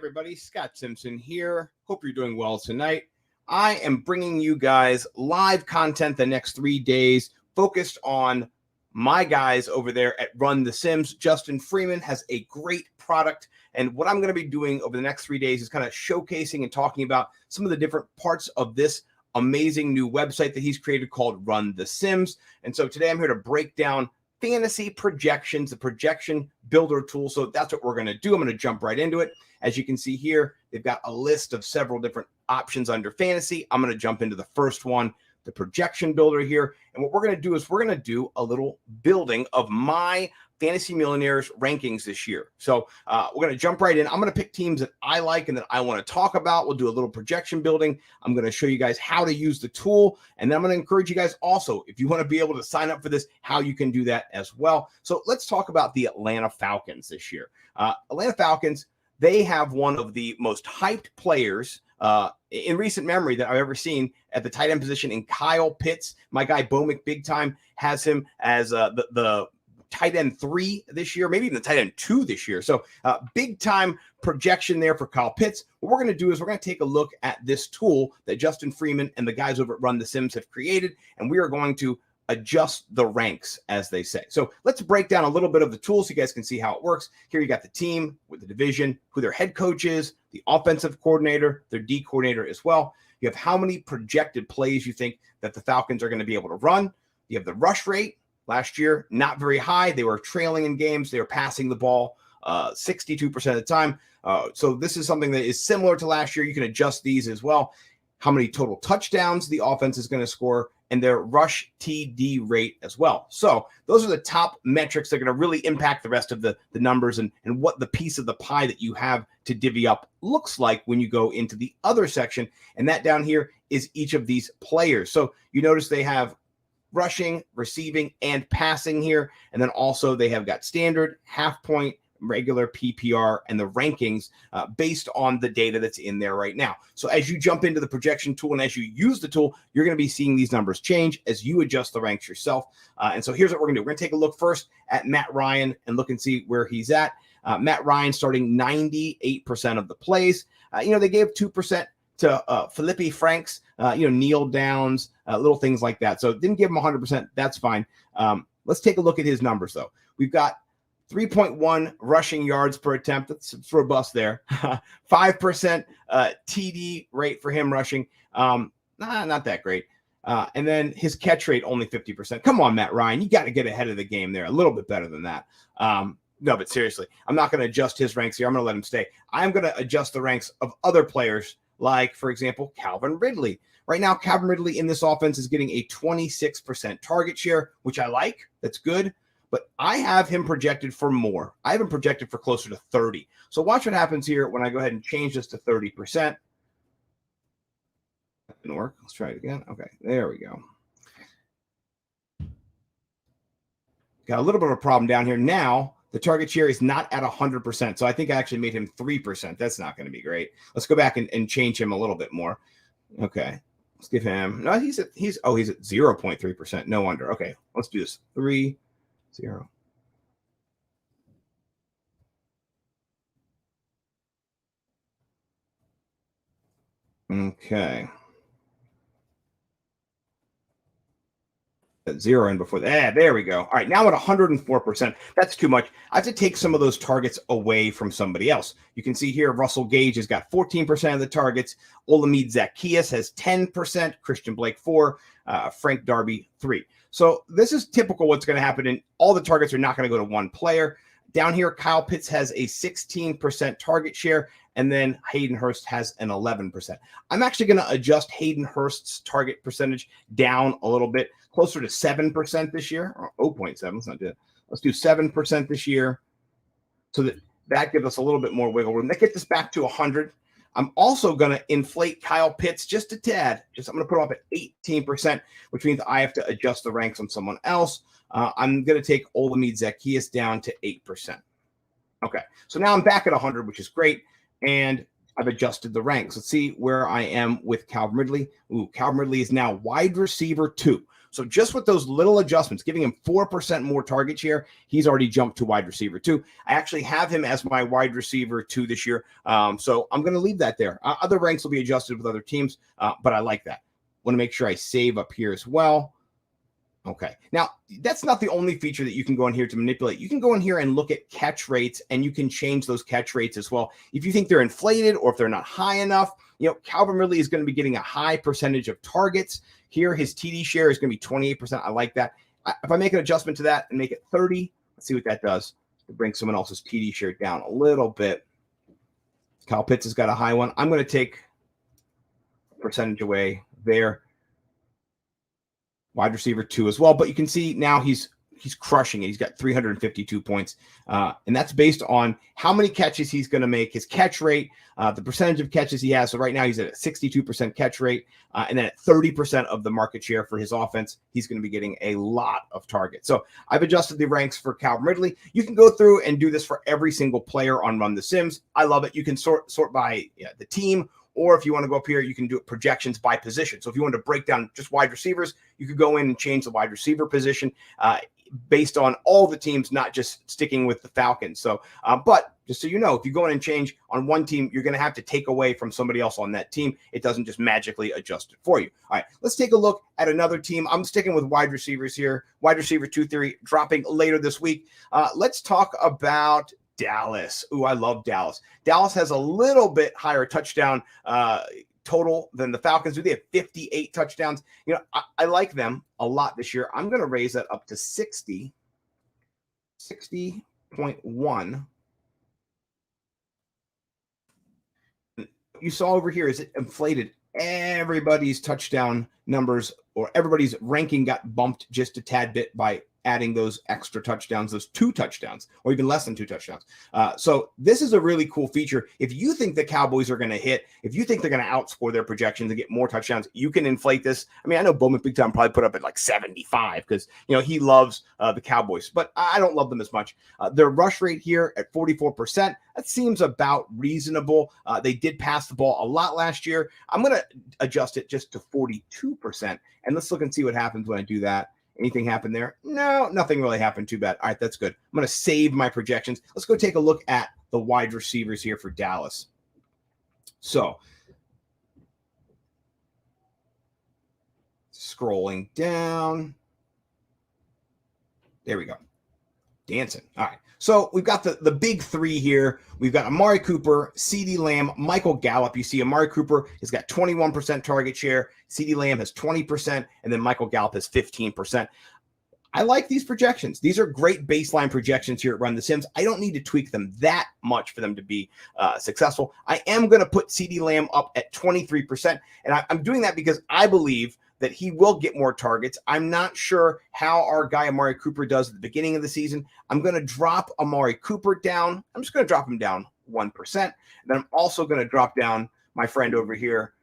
everybody. Scott Simpson here. Hope you're doing well tonight. I am bringing you guys live content the next 3 days focused on my guys over there at Run the Sims. Justin Freeman has a great product, and what I'm going to be doing over the next 3 days is kind of showcasing and talking about some of the different parts of this amazing new website that he's created called Run the Sims. And so today I'm here to break down fantasy projections, the projection builder tool. So that's what we're going to do. I'm going to jump right into it. As you can see here, they've got a list of several different options under fantasy. I'm going to jump into the first one, the projection builder here. And what we're going to do is we're going to do a little building of my Fantasy Millionaires rankings this year. So we're going to jump right in. I'm going to pick teams that I like and that I want to talk about. We'll do a little projection building. I'm going to show you guys how to use the tool. And then I'm going to encourage you guys also, if you want to be able to sign up for this, how you can do that as well. So let's talk about the Atlanta Falcons this year. Atlanta Falcons, they have one of the most hyped players in recent memory that I've ever seen at the tight end position in Kyle Pitts. My guy, Bomick Big Time, has him as the tight end 3 this year, maybe even the tight end 2 this year. So big time projection there for Kyle Pitts. What we're going to do is we're going to take a look at this tool that Justin Freeman and the guys over at Run the Sims have created, and we are going to adjust the ranks, as they say. So let's break down a little bit of the tool so you guys can see how it works. Here you got the team with the division, who their head coach is, the offensive coordinator, their D coordinator as well. You have how many projected plays you think that the Falcons are going to be able to run. You have the rush rate. Last year, not very high. They were trailing in games. They were passing the ball 62% of the time. So this is something that is similar to last year. You can adjust these as well. How many total touchdowns the offense is going to score, and their rush TD rate as well. So those are the top metrics that are going to really impact the rest of the numbers and what the piece of the pie that you have to divvy up looks like when you go into the other section. And that down here is each of these players. So you notice they have rushing, receiving, and passing here. And then also they have got standard, half point, regular PPR, and the rankings based on the data that's in there right now. So as you jump into the projection tool and as you use the tool, you're going to be seeing these numbers change as you adjust the ranks yourself. And so here's what we're going to do. We're going to take a look first at Matt Ryan and look and see where he's at. Matt Ryan starting 98% of the plays. They gave 2% to Felipe Franks, kneel downs, little things like that. So didn't give him 100%. That's fine. Let's take a look at his numbers, though. We've got 3.1 rushing yards per attempt. That's robust there. 5% TD rate for him rushing. Not that great. And then his catch rate, only 50%. Come on, Matt Ryan. You got to get ahead of the game there. A little bit better than that. No, but seriously, I'm not going to adjust his ranks here. I'm going to let him stay. I'm going to adjust the ranks of other players, like, for example, Calvin Ridley. Right now, Calvin Ridley in this offense is getting a 26% target share, which I like. That's good. But I have him projected for more. I have him projected for closer to 30. So watch what happens here when I go ahead and change this to 30%. That didn't work. Let's try it again. Okay, there we go. Got a little bit of a problem down here. Now, the target share is not at 100%. So I think I actually made him 3%. That's not going to be great. Let's go back and change him a little bit more. Okay. Let's give him, no, he's at 0.3%. No wonder. Okay. Let's do this. 3, 0. Okay. At 0 in before that. There we go. All right, now at 104%. That's too much. I have to take some of those targets away from somebody else. You can see here Russell Gage has got 14% of the targets. Olamide Zaccheaus has 10%. Christian Blake 4. Frank Darby 3. So this is typical what's going to happen, and all the targets are not going to go to one player. Down here, Kyle Pitts has a 16% target share, and then Hayden Hurst has an 11%. I'm actually going to adjust Hayden Hurst's target percentage down a little bit, closer to 7% this year, or 0.7. Let's not do it. Let's do 7% this year, so that gives us a little bit more wiggle room. That gets us back to 100. I'm also going to inflate Kyle Pitts just a tad. I'm going to put him up at 18%, which means I have to adjust the ranks on someone else. I'm going to take Olamide Zaccheaus down to 8%. Okay, so now I'm back at 100, which is great, and I've adjusted the ranks. Let's see where I am with Calvin Ridley. Calvin Ridley is now wide receiver 2. So just with those little adjustments, giving him 4% more target share, he's already jumped to wide receiver 2. I actually have him as my wide receiver 2 this year. So I'm going to leave that there. Other ranks will be adjusted with other teams, but I like that. Want to make sure I save up here as well. Okay. Now, that's not the only feature that you can go in here to manipulate. You can go in here and look at catch rates, and you can change those catch rates as well. If you think they're inflated or if they're not high enough, Calvin Ridley is going to be getting a high percentage of targets. Here, his TD share is going to be 28%. I like that. If I make an adjustment to that and make it 30, let's see what that does to bring someone else's TD share down a little bit. Kyle Pitts has got a high one. I'm going to take percentage away there. Wide receiver 2 as well, but you can see now he's crushing it. He's got 352 points, and that's based on how many catches he's going to make, his catch rate, the percentage of catches he has. So right now he's at a 62% catch rate, and then at 30% of the market share for his offense, he's going to be getting a lot of targets. So I've adjusted the ranks for Calvin Ridley. You can go through and do this for every single player on Run the Sims. I love it. You can sort by the team. Or if you want to go up here, you can do it projections by position. So if you want to break down just wide receivers, you could go in and change the wide receiver position based on all the teams, not just sticking with the Falcons. So, but just so you know, if you go in and change on one team, you're going to have to take away from somebody else on that team. It doesn't just magically adjust it for you. All right, let's take a look at another team. I'm sticking with wide receivers here. Wide receiver 2 theory dropping later this week. Let's talk about Dallas. Ooh, I love Dallas. Dallas has a little bit higher touchdown total than the Falcons do. They have 58 touchdowns. I like them a lot this year. I'm going to raise that up to 60.1. You saw over here is it inflated. Everybody's touchdown numbers or everybody's ranking got bumped just a tad bit by adding those extra touchdowns, those 2 touchdowns, or even less than 2 touchdowns. So this is a really cool feature. If you think the Cowboys are going to hit, if you think they're going to outscore their projections and get more touchdowns, you can inflate this. I mean, I know Bowman Big Time probably put up at like 75 because, he loves the Cowboys, but I don't love them as much. Their rush rate here at 44%, that seems about reasonable. They did pass the ball a lot last year. I'm going to adjust it just to 42%. And let's look and see what happens when I do that. Anything happened there? No, nothing really happened too bad. All right, that's good. I'm going to save my projections. Let's go take a look at the wide receivers here for Dallas. So, scrolling down. There we go. Dancing. All right. So we've got the big 3 here. We've got Amari Cooper, CeeDee Lamb, Michael Gallup. You see Amari Cooper has got 21% target share. CeeDee Lamb has 20%, and then Michael Gallup has 15%. I like these projections. These are great baseline projections here at Run the Sims. I don't need to tweak them that much for them to be successful. I am going to put CeeDee Lamb up at 23%, and I'm doing that because I believe that he will get more targets. I'm not sure how our guy Amari Cooper does at the beginning of the season. I'm going to drop Amari Cooper down. I'm just going to drop him down 1%. And then I'm also going to drop down my friend over here,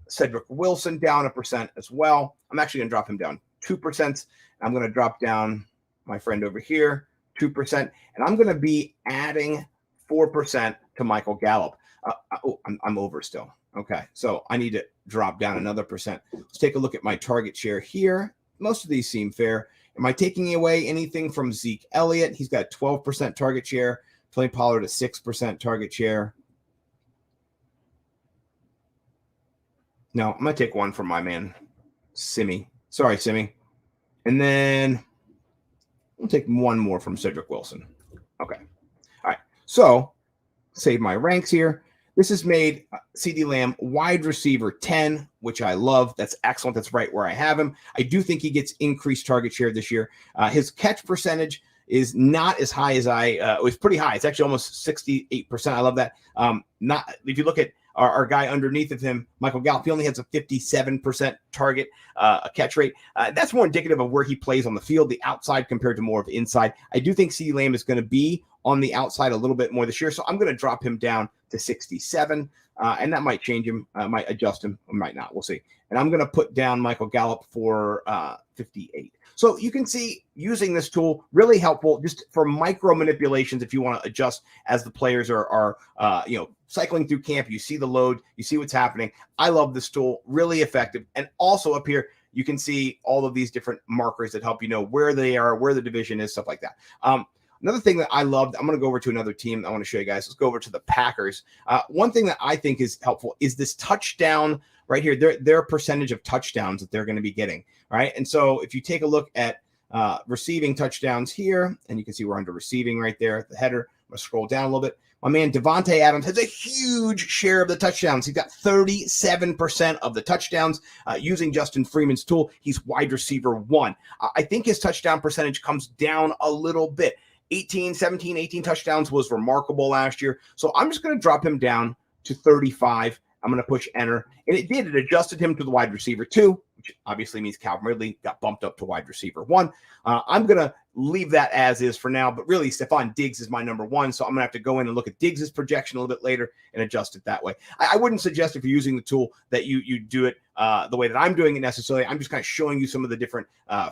Cedric Wilson, down 1% as well. I'm actually going to drop him down 2%. I'm going to drop down my friend over here 2%. And I'm going to be adding 4% to Michael Gallup. I'm over still. Okay, so I need to drop down another percent. Let's take a look at my target share here. Most of these seem fair. Am I taking away anything from Zeke Elliott? He's got 12% target share. Tony Pollard a 6% target share. No, I'm going to take one from my man, Simi. Sorry, Simi. And then we'll take one more from Cedric Wilson. Okay. All right. So save my ranks here. This has made CeeDee Lamb wide receiver 10, which I love. That's excellent. That's right where I have him. I do think he gets increased target share this year. His catch percentage is not as high as it was pretty high. It's actually almost 68%. I love that. Not if you look at our guy underneath of him, Michael Gallup, he only has a 57% target catch rate. That's more indicative of where he plays on the field, the outside compared to more of inside. I do think CeeDee Lamb is going to be on the outside a little bit more this year, so I'm going to drop him down to 67, and that might change him, might adjust him, or might not. We'll see. And I'm going to put down Michael Gallup for 58. So you can see using this tool really helpful just for micro manipulations if you want to adjust as the players are cycling through camp. You see the load, you see what's happening. I love this tool, really effective. And also up here, you can see all of these different markers that help you know where they are, where the division is, stuff like that. Another thing that I loved, I'm going to go over to another team I want to show you guys. Let's go over to the Packers. One thing that I think is helpful is this touchdown right here, their percentage of touchdowns that they're going to be getting, right? And so if you take a look at receiving touchdowns here, and you can see we're under receiving right there at the header. I'm going to scroll down a little bit. My man Devontae Adams has a huge share of the touchdowns. He's got 37% of the touchdowns using Justin Freeman's tool. He's wide receiver 1. I think his touchdown percentage comes down a little bit. 18 touchdowns was remarkable last year. So I'm just going to drop him down to 35. I'm going to push enter. And it did. It adjusted him to the wide receiver 2, which obviously means Calvin Ridley got bumped up to wide receiver 1. I'm going to leave that as is for now, but really Stephon Diggs is my number 1. So I'm going to have to go in and look at Diggs' projection a little bit later and adjust it that way. I wouldn't suggest if you're using the tool that you do it the way that I'm doing it necessarily. I'm just kind of showing you some of the different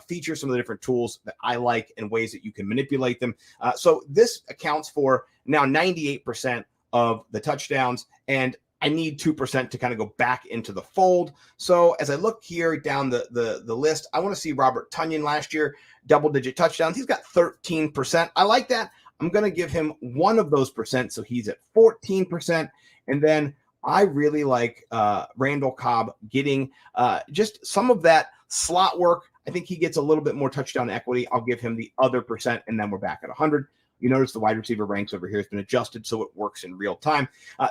features, some of the different tools that I like and ways that you can manipulate them. So this accounts for now 98% of the touchdowns, and I need 2% to kind of go back into the fold. So as I look here down the list, I want to see Robert Tonyan last year, double-digit touchdowns. He's got 13%. I like that. I'm going to give him one of those percent, so he's at 14%. And then I really like Randall Cobb getting just some of that slot work. I think he gets a little bit more touchdown equity. I'll give him the other percent, and then we're back at 100. You notice the wide receiver ranks over here has been adjusted so it works in real time.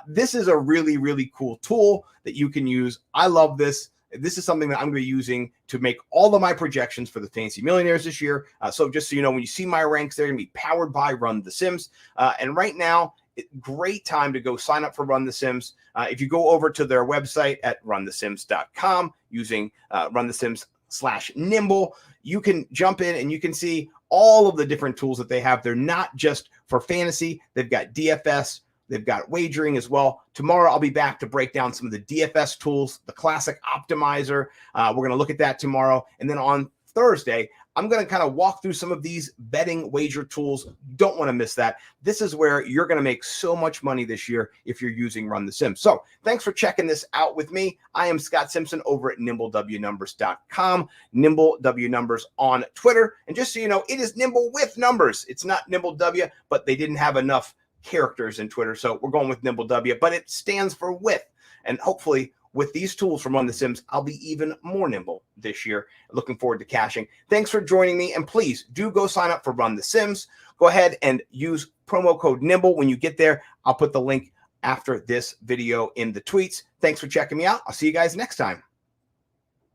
This is a really, really cool tool that you can use. I love this. This is something that I'm going to be using to make all of my projections for the Fantasy Millionaires this year. So just so you know, when you see my ranks, they're going to be powered by Run the Sims. And right now, great time to go sign up for Run the Sims. If you go over to their website at runthesims.com using runthesims/nimble, you can jump in and you can see all of the different tools that they have. They're not just for fantasy. They've got DFS. They've got wagering as well. Tomorrow, I'll be back to break down some of the DFS tools, the classic optimizer. We're going to look at that tomorrow. And then on Thursday, I'm going to kind of walk through some of these betting wager tools. Don't want to miss that. This is where you're going to make so much money this year if you're using Run the Sims. So thanks for checking this out with me. I am Scott Simpson over at NimbleWNumbers.com, NimbleWNumbers on Twitter. And just so you know, it is Nimble with numbers. It's not NimbleW, but they didn't have enough characters in Twitter. So we're going with NimbleW, but it stands for with. And hopefully, with these tools from Run the Sims, I'll be even more nimble this year. Looking forward to cashing. Thanks for joining me. And please do go sign up for Run the Sims. Go ahead and use promo code NIMBLE when you get there. I'll put the link after this video in the tweets. Thanks for checking me out. I'll see you guys next time.